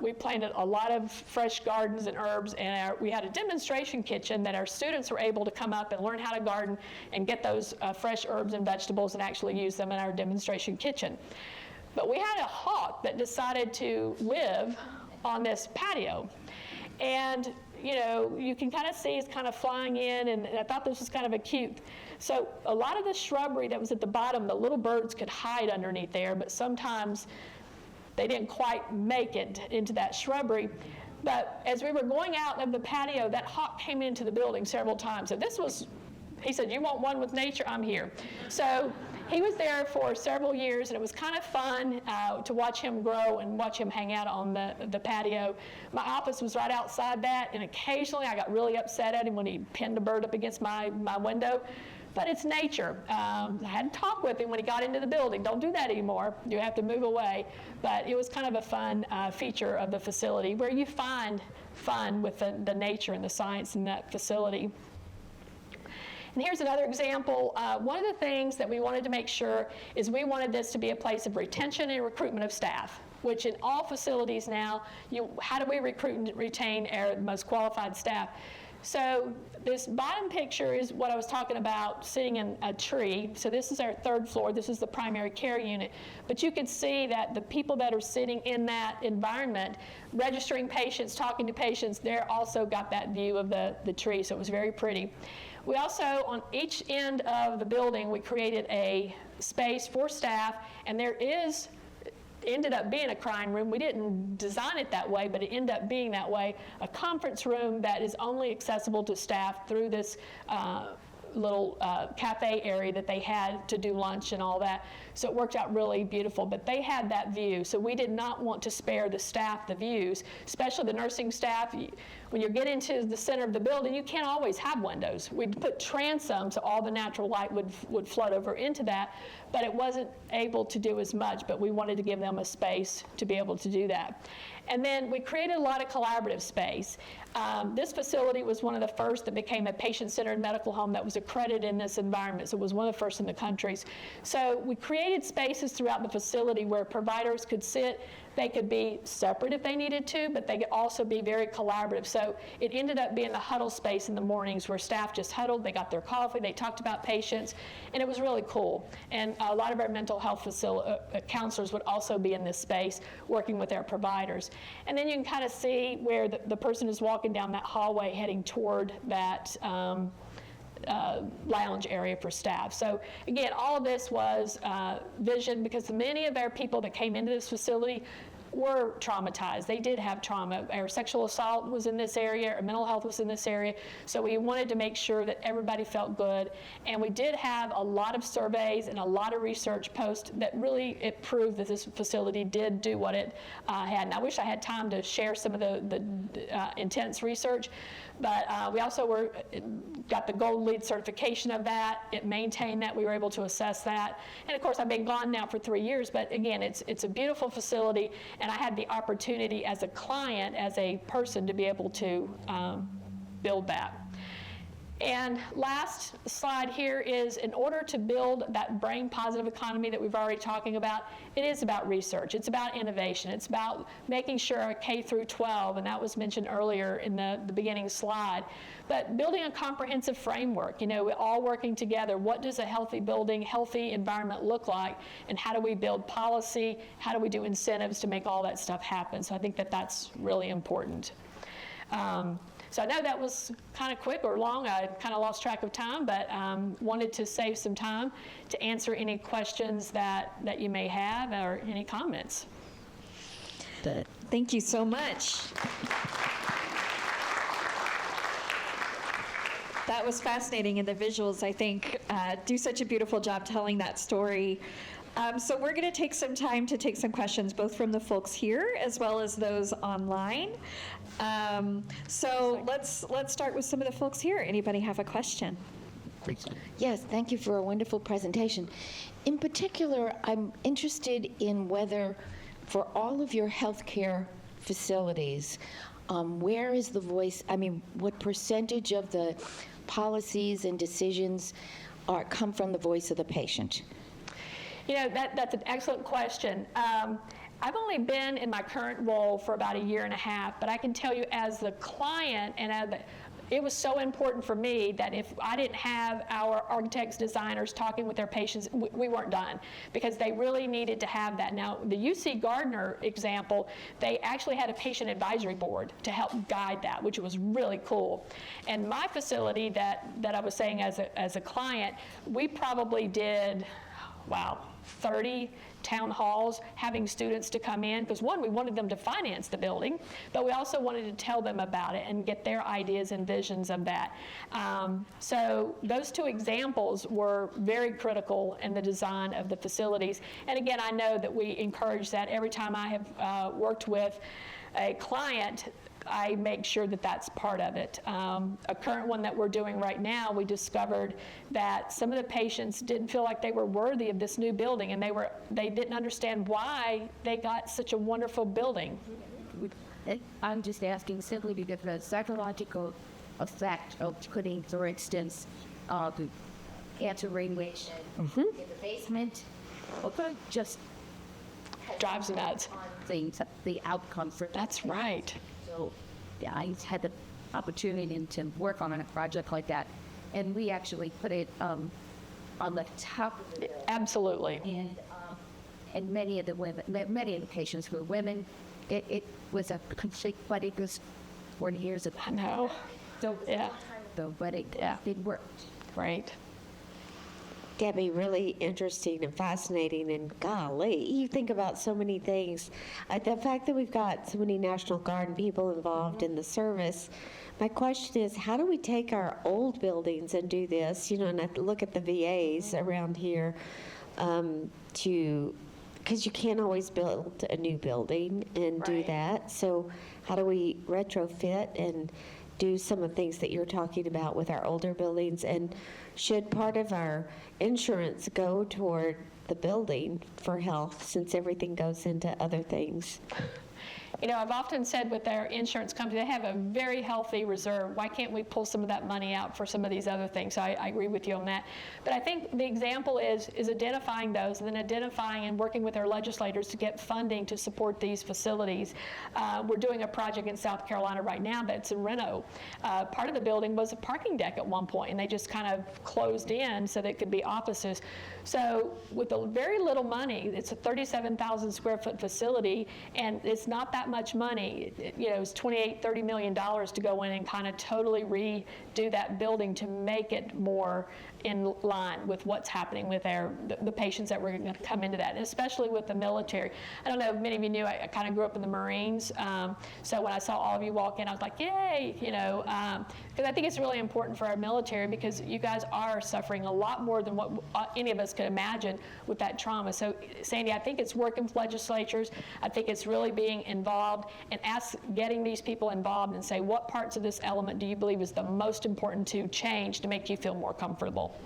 we planted a lot of fresh gardens and herbs, and we had a demonstration kitchen that our students were able to come up and learn how to garden and get those fresh herbs and vegetables and actually use them in our demonstration kitchen. But we had a hawk that decided to live on this patio. And, you know, you can kind of see it's kind of flying in, and I thought this was kind of a cute. So a lot of the shrubbery that was at the bottom, the little birds could hide underneath there, but sometimes they didn't quite make it into that shrubbery. But as we were going out of the patio, that hawk came into the building several times. So this was, he said, you want one with nature? I'm here. So he was there for several years, and it was kind of fun to watch him grow and watch him hang out on the patio. My office was right outside that, and occasionally I got really upset at him when he pinned a bird up against my window. But it's nature. I had to talk with him when he got into the building. Don't do that anymore. You have to move away. But it was kind of a fun feature of the facility where you find fun with the nature and the science in that facility. And here's another example. One of the things that we wanted to make sure is we wanted this to be a place of retention and recruitment of staff, which in all facilities now, how do we recruit and retain our most qualified staff? So this bottom picture is what I was talking about, sitting in a tree. So this is our third floor. This is the primary care unit. But you can see that the people that are sitting in that environment, registering patients, talking to patients, they're also got that view of the tree. So it was very pretty. We also, on each end of the building, we created a space for staff, and there ended up being a crying room. We didn't design it that way, but it ended up being that way. A conference room that is only accessible to staff through this little cafe area that they had to do lunch and all that. So it worked out really beautiful, but they had that view. So we did not want to spare the staff the views, especially the nursing staff. When you get into the center of the building, you can't always have windows. We'd put transom so all the natural light would flood over into that, but it wasn't able to do as much, but we wanted to give them a space to be able to do that. And then we created a lot of collaborative space. This facility was one of the first that became a patient-centered medical home that was accredited in this environment, so it was one of the first in the countries. So we created spaces throughout the facility where providers could sit, They could be separate if they needed to, but they could also be very collaborative. So it ended up being the huddle space in the mornings where staff just huddled, they got their coffee, they talked about patients, and it was really cool. And a lot of our mental health counselors would also be in this space working with our providers. And then you can kind of see where the person is walking down that hallway heading toward that lounge area for staff. So again, all of this was vision, because many of our people that came into this facility were traumatized. They did have trauma. Our sexual assault was in this area, our mental health was in this area, so we wanted to make sure that everybody felt good. And we did have a lot of surveys and a lot of research posts that really it proved that this facility did do what it had. And I wish I had time to share some of the intense research, but we also got the gold LEED certification of that. It maintained that. We were able to assess that. And of course, I've been gone now for 3 years, but again, it's a beautiful facility, and I had the opportunity as a client, as a person, to be able to build that. And last slide here is, in order to build that brain positive economy that we've already talking about, it is about research. It's about innovation. It's about making sure our K through 12, and that was mentioned earlier in the beginning slide, but building a comprehensive framework. You know, we're all working together. What does a healthy building, healthy environment look like? And how do we build policy? How do we do incentives to make all that stuff happen? So I think that that's really important. So I know that was kind of quick or long. I kind of lost track of time, but wanted to save some time to answer any questions that you may have or any comments. Thank you so much. That was fascinating, and the visuals, I think, do such a beautiful job telling that story. So we're going to take some time to take some questions, both from the folks here as well as those online. So let's start with some of the folks here. Anybody have a question? Yes, thank you for a wonderful presentation. In particular, I'm interested in whether, for all of your healthcare facilities, where is the voice, what percentage of the policies and decisions come from the voice of the patient? You know, that's an excellent question. I've only been in my current role for about 1.5 years, but I can tell you as the client, and it was so important for me that if I didn't have our architects, designers talking with their patients, we weren't done, because they really needed to have that. Now, the UC Gardner example, they actually had a patient advisory board to help guide that, which was really cool. And my facility that I was saying as a client, we probably did, 30 town halls, having students to come in, because one, we wanted them to finance the building, but we also wanted to tell them about it and get their ideas and visions of that. So those two examples were very critical in the design of the facilities. And again, I know that we encourage that. Every time I have worked with a client, I make sure that that's part of it. A current one that we're doing right now, we discovered that some of the patients didn't feel like they were worthy of this new building, and they didn't understand why they got such a wonderful building. I'm just asking simply because the psychological effect of putting, for instance, the cancer radiation in the basement, just Drives nuts. The outcome for That's right. So yeah, I had the opportunity to work on a project like that, and we actually put it on the top of the building. Absolutely. And many of the patients were women. It was a complete, but it was 40 years ago. I know. So Yeah. though, but it worked. Right. Debbie, really interesting and fascinating, and golly, you think about so many things. The fact that we've got so many National Guard and people involved in the service, my question is, how do we take our old buildings and do this, and I look at the VAs around here, because you can't always build a new building and do that, so how do we retrofit and do some of the things that you're talking about with our older buildings? And should part of our insurance go toward the building for health, since everything goes into other things? I've often said with their insurance company, they have a very healthy reserve. Why can't we pull some of that money out for some of these other things? So I agree with you on that. But I think the example is identifying those, and then identifying and working with our legislators to get funding to support these facilities. We're doing a project in South Carolina right now that's in Reno. Part of the building was a parking deck at one point, and they just kind of closed in so that it could be offices. So with a very little money, it's a 37,000 square foot facility, and it's not that much money. It's $28-30 million to go in and kind of totally redo that building to make it more in line with what's happening with the patients that were going to come into that, and especially with the military. I don't know if many of you knew, I kind of grew up in the Marines, so when I saw all of you walk in, I was like, yay, because I think it's really important for our military, because you guys are suffering a lot more than what any of us could imagine with that trauma. So Sandy, I think it's working with legislatures. I think it's really being involved and getting these people involved and say, what parts of this element do you believe is the most important to change to make you feel more comfortable?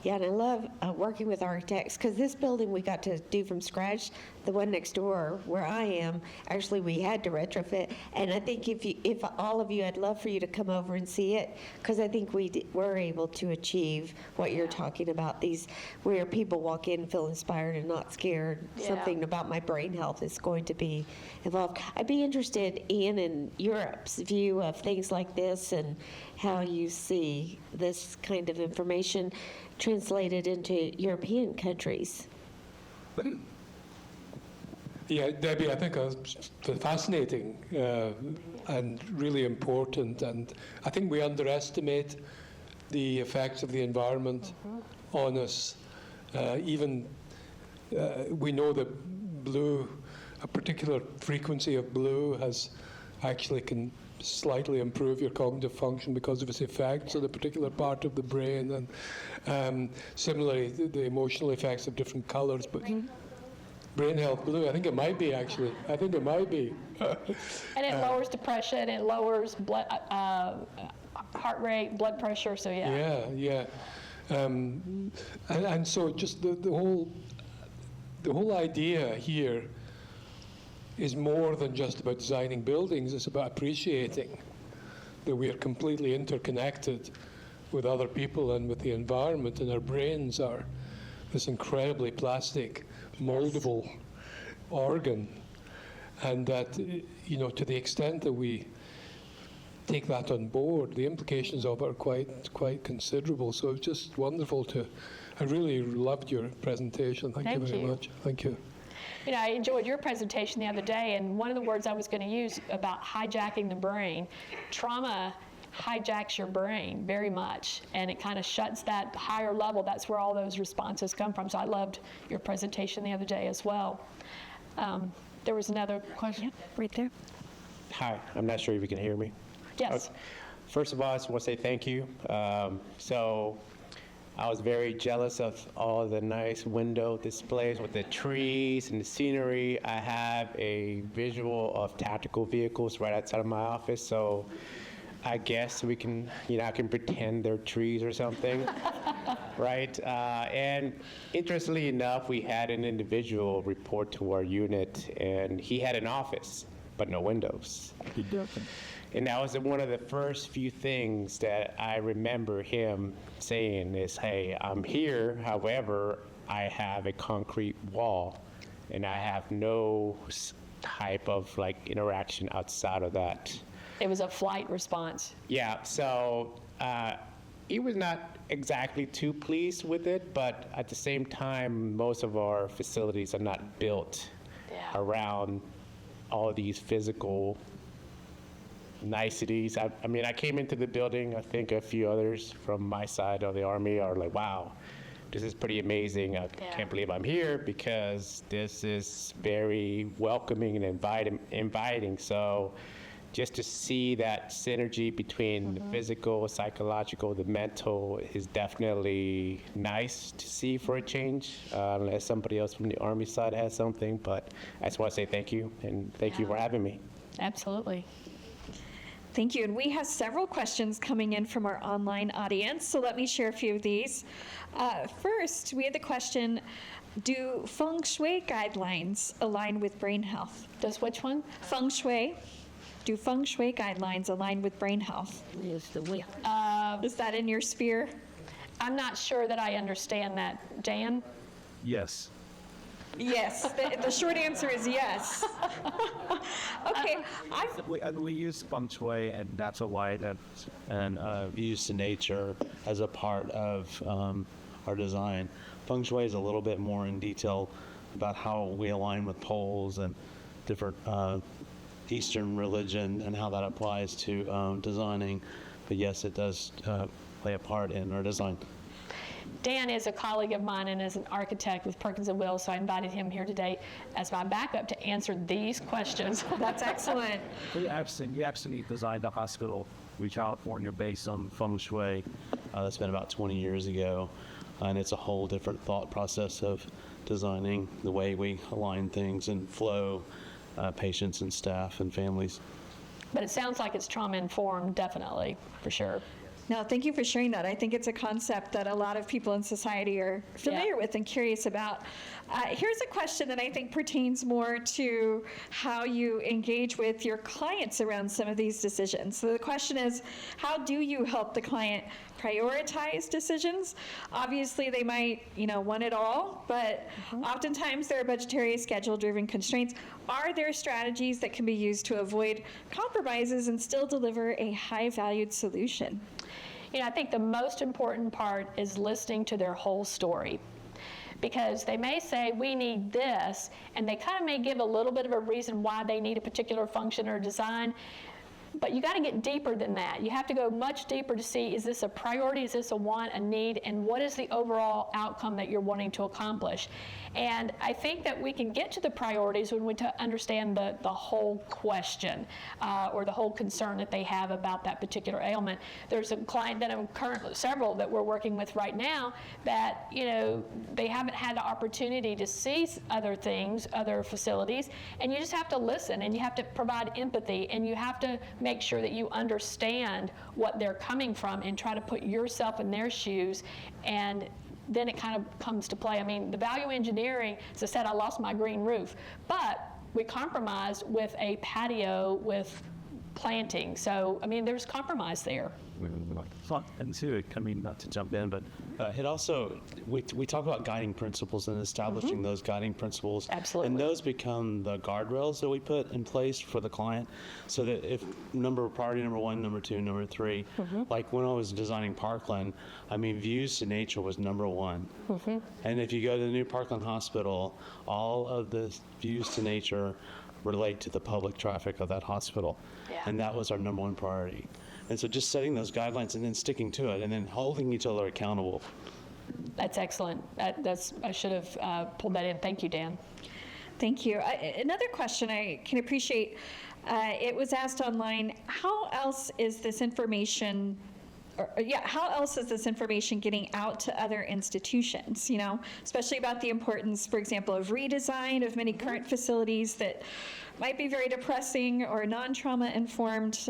Yeah, and I love working with architects, because this building we got to do from scratch. The one next door where I am, actually we had to retrofit. And I think if all of you, I'd love for you to come over and see it, because I think we were able to achieve what you're talking about, these where people walk in, feel inspired and not scared. Yeah. Something about my brain health is going to be involved. I'd be interested, Ian, in Europe's view of things like this and how you see this kind of information translated into European countries. Yeah, Debbie, I think it's fascinating and really important, and I think we underestimate the effects of the environment on us. We know that blue, a particular frequency of blue can slightly improve your cognitive function because of its effects on a particular part of the brain, and similarly the emotional effects of different colors. But BrainHealth Blue, I think it might be actually. I think it might be. And it lowers depression, it lowers heart rate, blood pressure. So yeah. Yeah. And so just the whole idea here is more than just about designing buildings. It's about appreciating that we are completely interconnected with other people and with the environment, and our brains are this incredibly plastic, moldable organ, and that, to the extent that we take that on board, the implications of it are quite considerable. So it's just wonderful I really loved your presentation. Thank you very much. Thank you. I enjoyed your presentation the other day, and one of the words I was going to use about hijacking the brain, trauma hijacks your brain very much, and it kind of shuts that higher level. That's where all those responses come from. So I loved your presentation the other day as well. There was another question. Yep, right there. Hi, I'm not sure if you can hear me. Yes. First of all, I just want to say thank you. So I was very jealous of all the nice window displays with the trees and the scenery. I have a visual of tactical vehicles right outside of my office, so I guess we can, I can pretend they're trees or something, right? And interestingly enough, we had an individual report to our unit, and he had an office, but no windows. He doesn't. And that was one of the first few things that I remember him saying is, hey, I'm here, however, I have a concrete wall, and I have no type of interaction outside of that. It was a flight response. Yeah, so he was not exactly too pleased with it, but at the same time, most of our facilities are not built around all of these physical niceties. I mean, I came into the building, I think a few others from my side of the Army are like, wow, this is pretty amazing. I can't believe I'm here, because this is very welcoming and inviting. So just to see that synergy between the physical, psychological, the mental is definitely nice to see for a change, unless somebody else from the Army side has something. But I just want to say thank you, and thank you for having me. Absolutely. Thank you. And we have several questions coming in from our online audience, so let me share a few of these. First, we had the question, do feng shui guidelines align with brain health? Does which one? Feng shui. Do feng shui guidelines align with brain health? Is that in your sphere? I'm not sure that I understand that. Dan? Yes. Yes. The short answer is yes. Okay. We use feng shui and natural light and views to nature as a part of our design. Feng shui is a little bit more in detail about how we align with poles and different Eastern religion and how that applies to designing. But yes, it does play a part in our design. Dan is a colleague of mine and is an architect with Perkins & Will, so I invited him here today as my backup to answer these questions. That's excellent. We absolutely designed the hospital in California based on feng shui. That's been about 20 years ago, and it's a whole different thought process of designing the way we align things and flow patients and staff and families. But it sounds like it's trauma-informed, definitely, for sure. No, thank you for sharing that. I think it's a concept that a lot of people in society are familiar with and curious about. Here's a question that I think pertains more to how you engage with your clients around some of these decisions. So the question is, how do you help the client prioritize decisions? Obviously, they might, want it all, but oftentimes there are budgetary, schedule-driven constraints. Are there strategies that can be used to avoid compromises and still deliver a high-valued solution? I think the most important part is listening to their whole story. Because they may say, we need this, and they kind of may give a little bit of a reason why they need a particular function or design. But you got to get deeper than that. You have to go much deeper to see, is this a priority, is this a want, a need, and what is the overall outcome that you're wanting to accomplish? And I think that we can get to the priorities when we understand the whole question or the whole concern that they have about that particular ailment. There's a client that I'm currently, several that we're working with right now that, they haven't had the opportunity to see other things, other facilities, and you just have to listen, and you have to provide empathy, and you have to make sure that you understand what they're coming from and try to put yourself in their shoes, and then it kind of comes to play. I mean, the value engineering, as I said, I lost my green roof, but we compromised with a patio with planting. So, there's compromise there. And too, not to jump in, but It also, we talk about guiding principles and establishing those guiding principles. Absolutely. And those become the guardrails that we put in place for the client, so that if priority number 1, number 2, number 3, like when I was designing Parkland, views to nature was number 1. And if you go to the new Parkland Hospital, all of the views to nature relate to the public traffic of that hospital. Yeah. And that was our number 1 priority. And so just setting those guidelines and then sticking to it and then holding each other accountable. That's excellent. I should have pulled that in. Thank you, Dan. Thank you. Another question I can appreciate, it was asked online, how else is this information getting out to other institutions, especially about the importance, for example, of redesign of many current facilities that might be very depressing or non-trauma informed,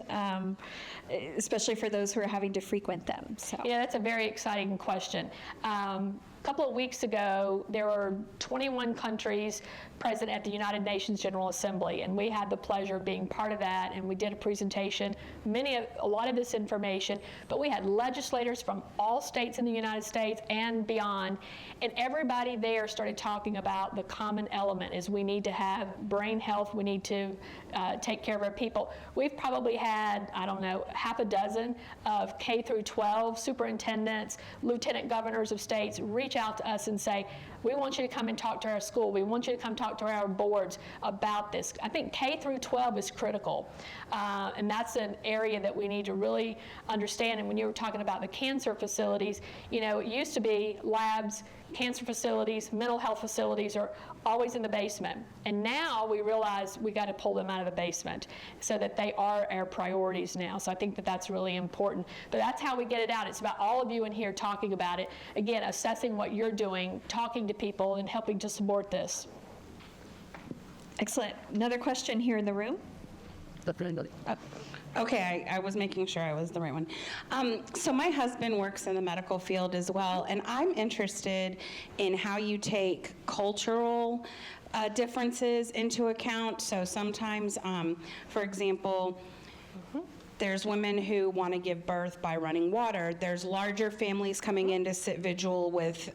especially for those who are having to frequent them. So. Yeah, that's a very exciting question. A couple of weeks ago, there were 21 countries present at the United Nations General Assembly, and we had the pleasure of being part of that, and we did a presentation, a lot of this information, but we had legislators from all states in the United States and beyond, and everybody there started talking about the common element is we need to have brain health, we need to take care of our people. We've probably had, half a dozen of K through 12 superintendents, lieutenant governors of states reach out to us and say, we want you to come and talk to our school. We want you to come talk to our boards about this. I think K through 12 is critical. And that's an area that we need to really understand. And when you were talking about the cancer facilities, it used to be labs, cancer facilities, mental health facilities are always in the basement. And now we realize we got to pull them out of the basement so that they are our priorities now. So I think that that's really important. But that's how we get it out. It's about all of you in here talking about it. Again, assessing what you're doing, talking to people, and helping to support this. Excellent. Another question here in the room. Okay, I was making sure I was the right one. So my husband works in the medical field as well, and I'm interested in how you take cultural differences into account. So sometimes, for example, there's women who want to give birth by running water. There's larger families coming in to sit vigil with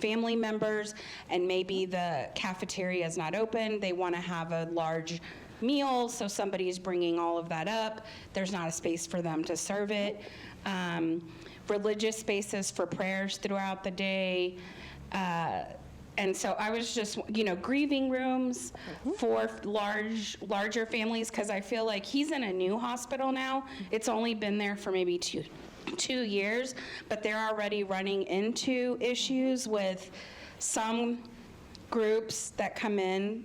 family members, and maybe the cafeteria is not open. They want to have a large meal, so somebody is bringing all of that up. There's not a space for them to serve it. Religious spaces for prayers throughout the day. And so I was just, grieving rooms for larger families, because I feel like he's in a new hospital now. It's only been there for maybe two years, but they're already running into issues with some groups that come in.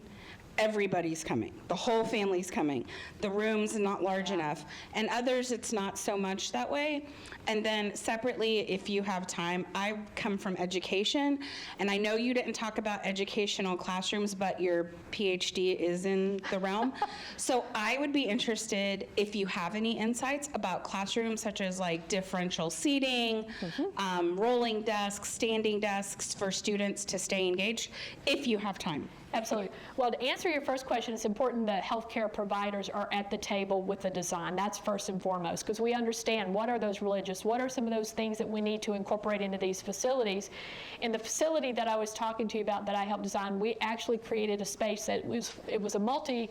Everybody's coming. The whole family's coming. The room's not large enough. And others, it's not so much that way. And then separately, if you have time, I come from education, and I know you didn't talk about educational classrooms, but your PhD is in the realm. So I would be interested if you have any insights about classrooms, such as like differential seating, rolling desks, standing desks for students to stay engaged, if you have time. Absolutely. Well, to answer your first question, it's important that healthcare providers are at the table with the design. That's first and foremost, because we understand what are those religious, what are some of those things that we need to incorporate into these facilities. In the facility that I was talking to you about that I helped design, we actually created a space that it was a multi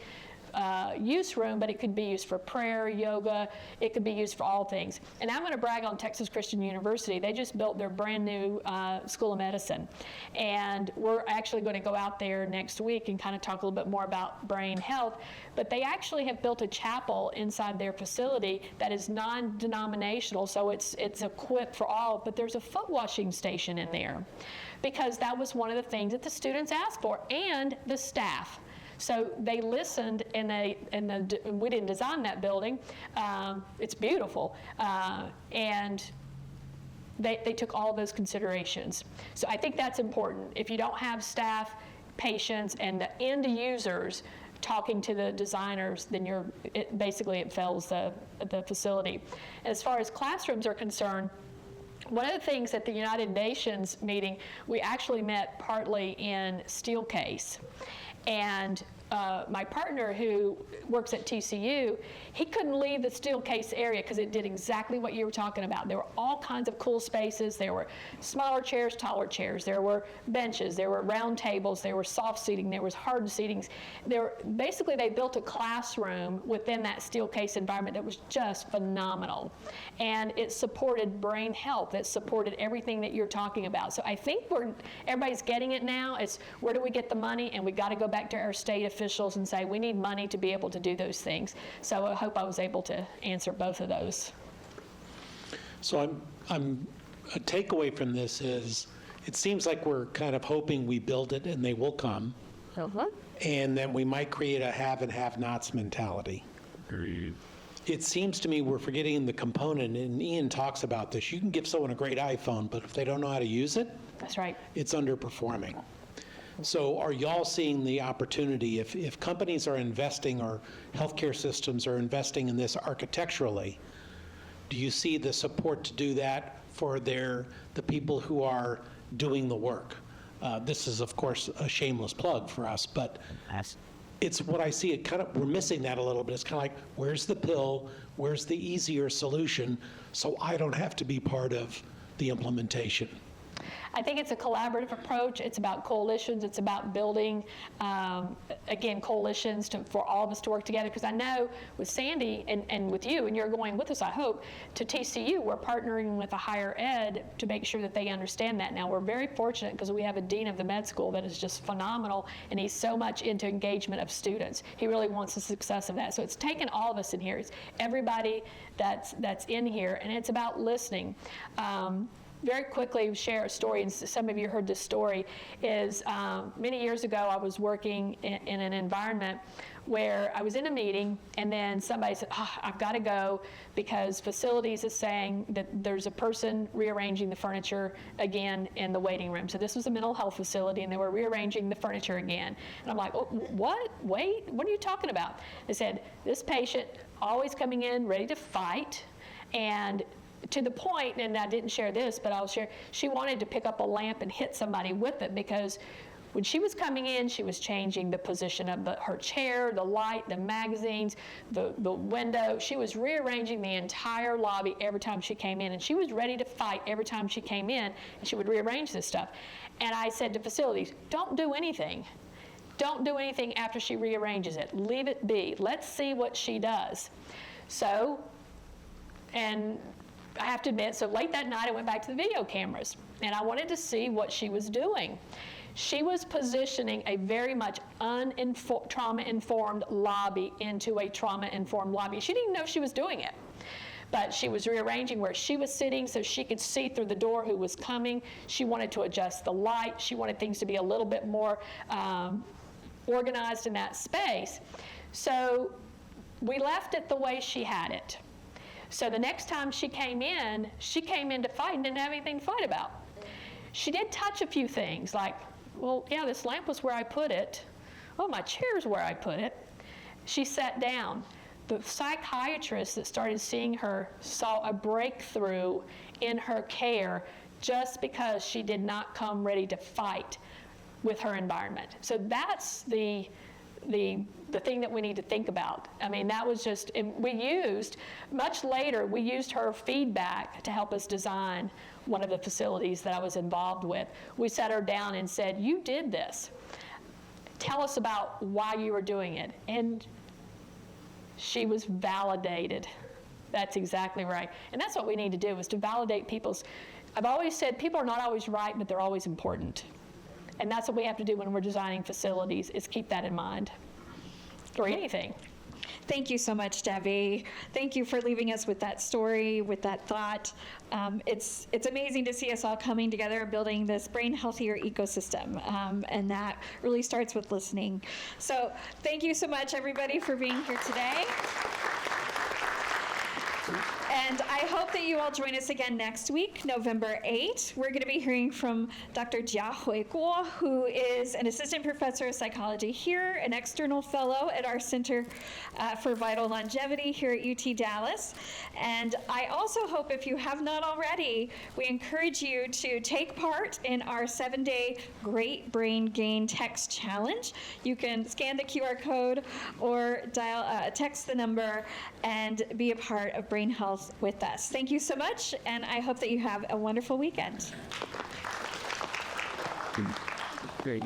use room, but it could be used for prayer, yoga, it could be used for all things. And I'm going to brag on Texas Christian University. They just built their brand new School of Medicine. And we're actually going to go out there next week and kind of talk a little bit more about BrainHealth. But they actually have built a chapel inside their facility that is non-denominational, so it's equipped for all, but there's a foot washing station in there, because that was one of the things that the students asked for, and the staff. So they listened, and we didn't design that building. It's beautiful, and they took all those considerations. So I think that's important. If you don't have staff, patients, and the end users talking to the designers, then it fails the facility. As far as classrooms are concerned, one of the things at the United Nations meeting, we actually met partly in Steelcase. And my partner, who works at TCU, he couldn't leave the Steelcase area because it did exactly what you were talking about. There were all kinds of cool spaces. There were smaller chairs, taller chairs. There were benches. There were round tables. There were soft seating. There was hard seatings. Basically, they built a classroom within that Steelcase environment that was just phenomenal. And it supported BrainHealth. It supported everything that you're talking about. So I think everybody's getting it now. It's where do we get the money? And we got to go back to our state officials and say we need money to be able to do those things. So I hope I was able to answer both of those. So a takeaway from this is it seems like we're kind of hoping we build it and they will come, and then we might create a have and have-nots mentality. Agreed. It seems to me we're forgetting the component, and Ian talks about this. You can give someone a great iPhone, but if they don't know how to use it, That's right. it's underperforming. So are y'all seeing the opportunity, if companies are investing or healthcare systems are investing in this architecturally, do you see the support to do that for the people who are doing the work? This is, of course, a shameless plug for us, but it's what I see. We're missing that a little bit. It's kind of like, where's the pill? Where's the easier solution so I don't have to be part of the implementation? I think it's a collaborative approach. It's about coalitions. It's about building, again, coalitions for all of us to work together. Because I know with Sandy and with you, and you're going with us, I hope, to TCU, we're partnering with a higher ed to make sure that they understand that. Now, we're very fortunate because we have a dean of the med school that is just phenomenal, and he's so much into engagement of students. He really wants the success of that. So it's taken all of us in here. It's everybody that's in here, and it's about listening. very quickly share a story, and some of you heard this story, is many years ago I was working in an environment where I was in a meeting, and then somebody said, I've got to go because facilities is saying that there's a person rearranging the furniture again in the waiting room. So this was a mental health facility, and they were rearranging the furniture again. And I'm like, oh, what? Wait, what are you talking about? They said, this patient always coming in ready to fight, and to the point, and I didn't share this, but I'll share, she wanted to pick up a lamp and hit somebody with it because when she was coming in, she was changing the position of her chair, the light, the magazines, the window. She was rearranging the entire lobby every time she came in, and she was ready to fight every time she came in, and she would rearrange this stuff. And I said to facilities, don't do anything. Don't do anything after she rearranges it. Leave it be. Let's see what she does. So, and I have to admit, so late that night I went back to the video cameras, and I wanted to see what she was doing. She was positioning a very much trauma-informed lobby into a trauma-informed lobby. She didn't even know she was doing it. But she was rearranging where she was sitting so she could see through the door who was coming. She wanted to adjust the light. She wanted things to be a little bit more organized in that space. So we left it the way she had it. So the next time she came in to fight and didn't have anything to fight about. She did touch a few things like, well, yeah, this lamp was where I put it. Oh, my chair's where I put it. She sat down. The psychiatrist that started seeing her saw a breakthrough in her care just because she did not come ready to fight with her environment. So that's the thing that we need to think about. I mean, that was just, much later, we used her feedback to help us design one of the facilities that I was involved with. We sat her down and said, you did this. Tell us about why you were doing it. And she was validated. That's exactly right. And that's what we need to do, is to validate I've always said people are not always right, but they're always important. And that's what we have to do when we're designing facilities, is keep that in mind, or anything. Thank you so much, Debbie. Thank you for leaving us with that story, with that thought. It's amazing to see us all coming together and building this brain healthier ecosystem, and that really starts with listening. So thank you so much, everybody, for being here today. And I hope that you all join us again next week, November 8th. We're going to be hearing from Dr. Jiahui Guo, who is an assistant professor of psychology here, an external fellow at our Center for Vital Longevity here at UT Dallas. And I also hope, if you have not already, we encourage you to take part in our 7-day Great Brain Gain Text Challenge. You can scan the QR code or text the number and be a part of Brain Health with us. Thank you so much, and I hope that you have a wonderful weekend. Great.